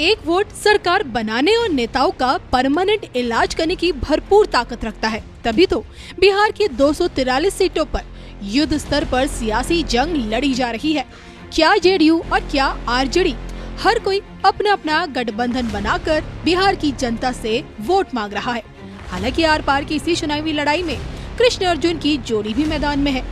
एक वोट सरकार बनाने और नेताओं का परमानेंट इलाज करने की भरपूर ताकत रखता है। तभी तो बिहार की 243 सीटों पर युद्ध स्तर पर सियासी जंग लड़ी जा रही है। क्या जेडीयू और क्या आरजेडी, हर कोई अपना अपना गठबंधन बनाकर बिहार की जनता से वोट मांग रहा है। हालांकि आर पार की इसी चुनावी लड़ाई में कृष्ण अर्जुन की जोड़ी भी मैदान में है।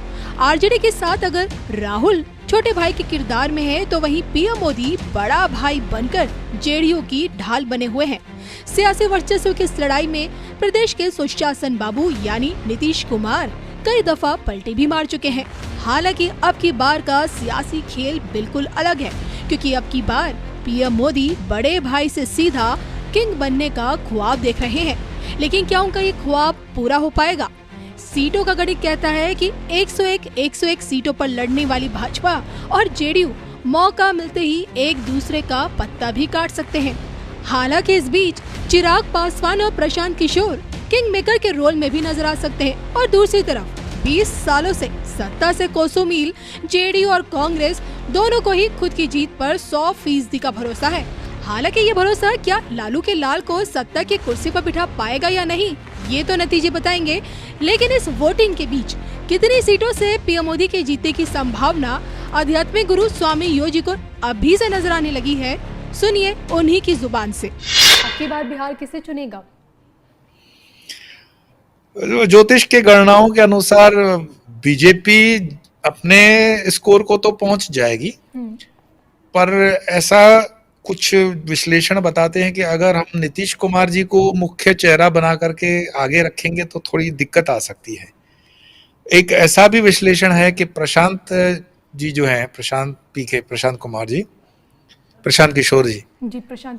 आरजेडी के साथ अगर राहुल छोटे भाई के किरदार में है, तो वहीं पीएम मोदी बड़ा भाई बनकर जेडीयू की ढाल बने हुए हैं। सियासी वर्चस्व की इस लड़ाई में प्रदेश के सुशासन बाबू यानी नीतीश कुमार कई दफा पलटी भी मार चुके हैं। हालांकि अब की बार का सियासी खेल बिल्कुल अलग है, क्योंकि अब की बार पीएम मोदी बड़े भाई से सीधा किंग बनने का ख्वाब देख रहे हैं। लेकिन क्या उनका ये ख्वाब पूरा हो पाएगा? सीटों का गणित कहता है कि 101 सीटों पर लड़ने वाली भाजपा और जेडीयू मौका मिलते ही एक दूसरे का पत्ता भी काट सकते हैं। हालांकि इस बीच चिराग पासवान और प्रशांत किशोर किंग मेकर के रोल में भी नजर आ सकते हैं। और दूसरी तरफ 20 सालों से सत्ता से कोसों मील जेडीयू और कांग्रेस दोनों को ही खुद की जीत पर 100% का भरोसा है। हालांकि ये भरोसा क्या लालू के लाल को सत्ता की कुर्सी पर बिठा पाएगा या नहीं, ये तो नतीजे बताएंगे। लेकिन इस वोटिंग के बीच कितनी सीटों से पीएम मोदी के जीतने की संभावना आध्यात्मिक गुरु स्वामी योगी को अभी से नजर आने लगी है, सुनिए उन्हीं की जुबान से। आपकी बार बिहार किसे चुनेगा? ज्योतिष के गणनाओं के अनुसार बीजेपी अपने स्कोर को तो पहुंच जाएगी, पर ऐसा कुछ विश्लेषण बताते हैं कि अगर हम नीतीश कुमार जी को मुख्य चेहरा बना करके आगे रखेंगे तो थोड़ी दिक्कत आ सकती है। एक ऐसा भी विश्लेषण है कि प्रशांत जी जो हैं, प्रशांत कुमार जी, प्रशांत किशोर जी,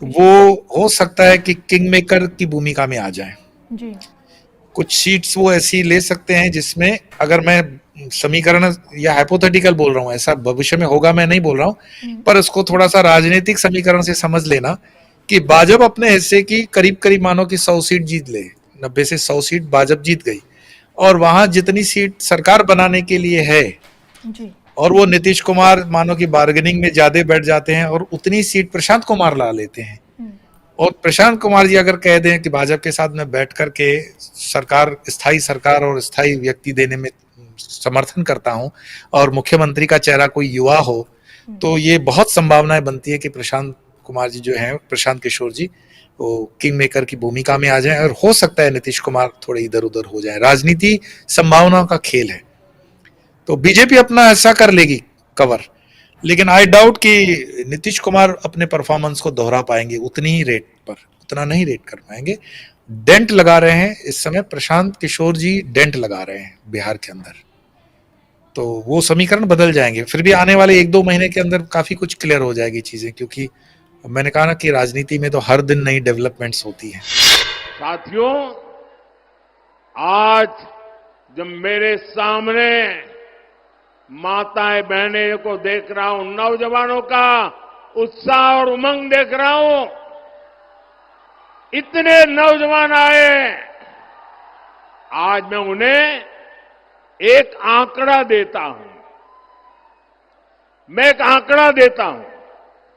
वो हो सकता है कि किंग मेकर की भूमिका में आ जाए जी। कुछ सीट्स वो ऐसी ले सकते हैं जिसमें, अगर मैं समीकरण या हाइपोथेटिकल बोल रहा हूँ, ऐसा भविष्य में होगा मैं नहीं बोल रहा हूँ, पर उसको थोड़ा सा राजनीतिक समीकरण से समझ लेना कि भाजपा अपने हिस्से की करीब करीब मानो कि 100 सीट जीत ले, 90 से 100 सीट भाजपा जीत गई, और वहां जितनी सीट सरकार बनाने के लिए है जी। और वो नीतीश कुमार मानो कि बार्गेनिंग में ज्यादा बैठ जाते हैं और उतनी सीट प्रशांत कुमार ला लेते हैं, और प्रशांत कुमार जी अगर कह दें कि भाजपा के साथ मैं बैठ करके सरकार, स्थायी सरकार और स्थायी व्यक्ति देने में समर्थन करता हूं और मुख्यमंत्री का चेहरा कोई युवा हो, तो ये बहुत संभावनाएं बनती है कि प्रशांत कुमार जी जो हैं, प्रशांत किशोर जी, वो किंग मेकर की भूमिका में आ जाएं, और हो सकता है नीतीश कुमार थोड़े इधर उधर हो जाए। राजनीति संभावनाओं का खेल है, तो बीजेपी अपना ऐसा कर लेगी कवर, लेकिन आई डाउट कि नीतीश कुमार अपने परफॉर्मेंस को दोहरा पाएंगे उतनी ही रेट पर, उतना नहीं रेट कर पाएंगे। डेंट लगा रहे हैं इस समय प्रशांत किशोर जी, डेंट लगा रहे हैं बिहार के अंदर, तो वो समीकरण बदल जाएंगे। फिर भी आने वाले 1-2 महीने के अंदर काफी कुछ क्लियर हो जाएगी चीजें, क्योंकि मैंने कहा ना कि राजनीति में तो हर दिन नई डेवलपमेंट्स होती है। साथियों, आज जब मेरे सामने माताएं बहनें को देख रहा हूं, नौजवानों का उत्साह और उमंग देख रहा हूं, इतने नौजवान आए, आज मैं उन्हें एक आंकड़ा देता हूं। मैं एक आंकड़ा देता हूं,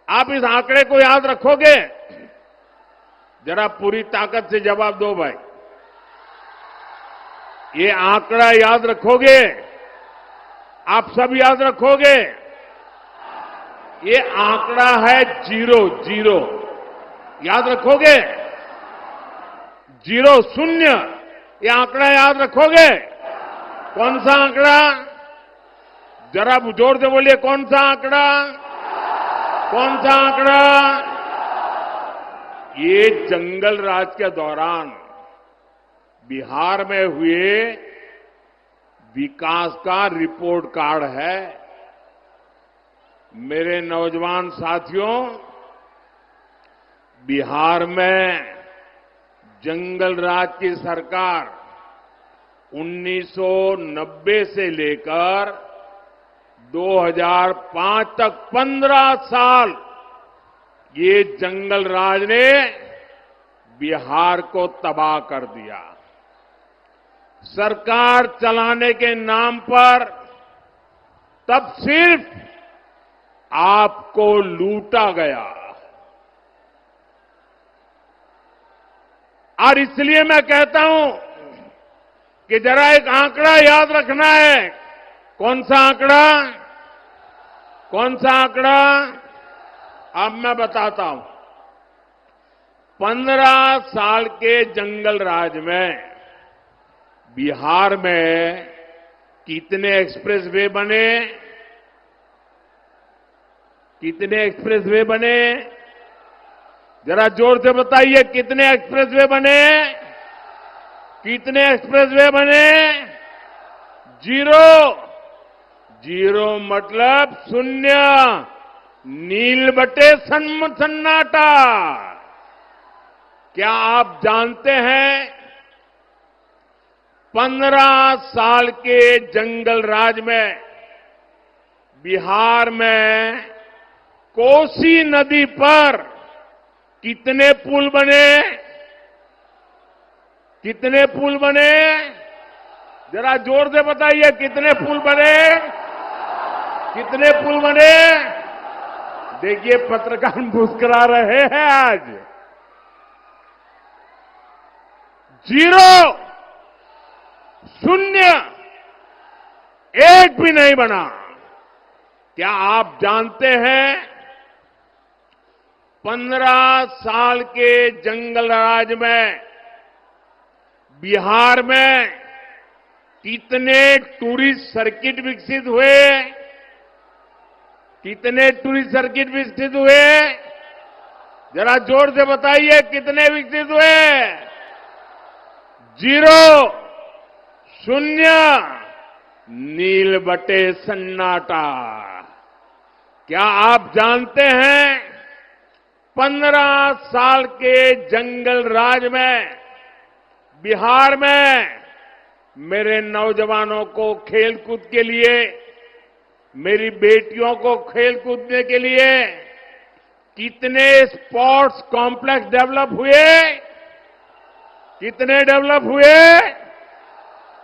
आप इस आंकड़े को याद रखोगे? जरा पूरी ताकत से जवाब दो भाई, ये आंकड़ा याद रखोगे? आप सब याद रखोगे? ये आंकड़ा है 0, याद रखोगे? 0, 0, ये आंकड़ा याद रखोगे? कौन सा आंकड़ा? जरा जोर से बोलिए, कौन सा आंकड़ा? कौन सा आंकड़ा? ये जंगल राज के दौरान बिहार में हुए विकास का रिपोर्ट कार्ड है। मेरे नौजवान साथियों, बिहार में जंगल राज की सरकार 1990 से लेकर 2005 तक 15 साल ये जंगल राज ने बिहार को तबाह कर दिया। सरकार चलाने के नाम पर तब सिर्फ आपको लूटा गया, और इसलिए मैं कहता हूं कि जरा एक आंकड़ा याद रखना है। कौन सा आंकड़ा? कौन सा आंकड़ा? अब मैं बताता हूं। 15 साल के जंगल राज में बिहार में कितने एक्सप्रेसवे बने? कितने एक्सप्रेसवे बने? जरा जोर से बताइए, कितने एक्सप्रेसवे बने? कितने एक्सप्रेसवे बने? 0। 0 मतलब शून्य, नील बटे सन्नाटा। क्या आप जानते हैं 15 साल के जंगल राज में बिहार में कोसी नदी पर कितने पुल बने? कितने पुल बने? जरा जोर से बताइए, कितने पुल बने? कितने पुल बने? देखिए, पत्रकार मुस्कुरा रहे हैं आज। 0, शून्य, एक भी नहीं बना। क्या आप जानते हैं 15 साल के जंगल राज में बिहार में कितने टूरिस्ट सर्किट विकसित हुए? कितने टूरिस्ट सर्किट विकसित हुए? जरा जोर से बताइए, कितने विकसित हुए? 0, शून्य, नील बटे सन्नाटा। क्या आप जानते हैं 15 साल के जंगल राज में बिहार में मेरे नौजवानों को खेलकूद के लिए, मेरी बेटियों को खेल कूदने के लिए कितने स्पोर्ट्स कॉम्प्लेक्स डेवलप हुए? कितने डेवलप हुए?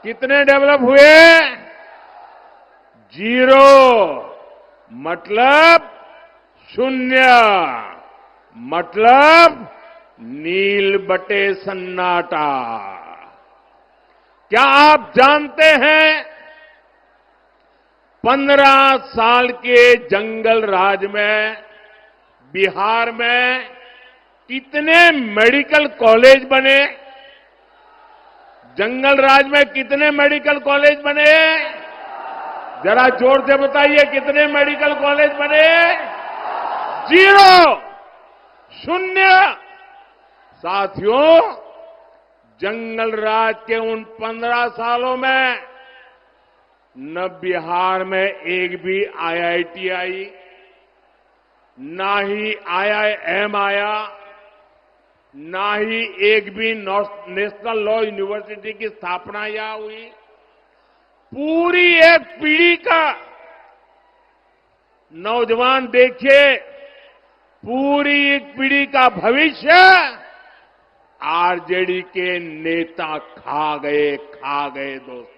कितने डेवलप हुए? 0 मतलब शून्य, मतलब नील बटे सन्नाटा। क्या आप जानते हैं 15 साल के जंगल राज में बिहार में कितने मेडिकल कॉलेज बने? जंगल राज में कितने मेडिकल कॉलेज बने? जरा जोर से बताइए, कितने मेडिकल कॉलेज बने? 0, शून्य। साथियों, जंगल राज के उन 15 सालों में न बिहार में एक भी आईआईटी आई, ना ही आईआईएम आया, ना ही एक भी नेशनल लॉ यूनिवर्सिटी की स्थापना यहां हुई। पूरी एक पीढ़ी का नौजवान देखिए, पूरी एक पीढ़ी का भविष्य आरजेडी के नेता खा गए दोस्तों।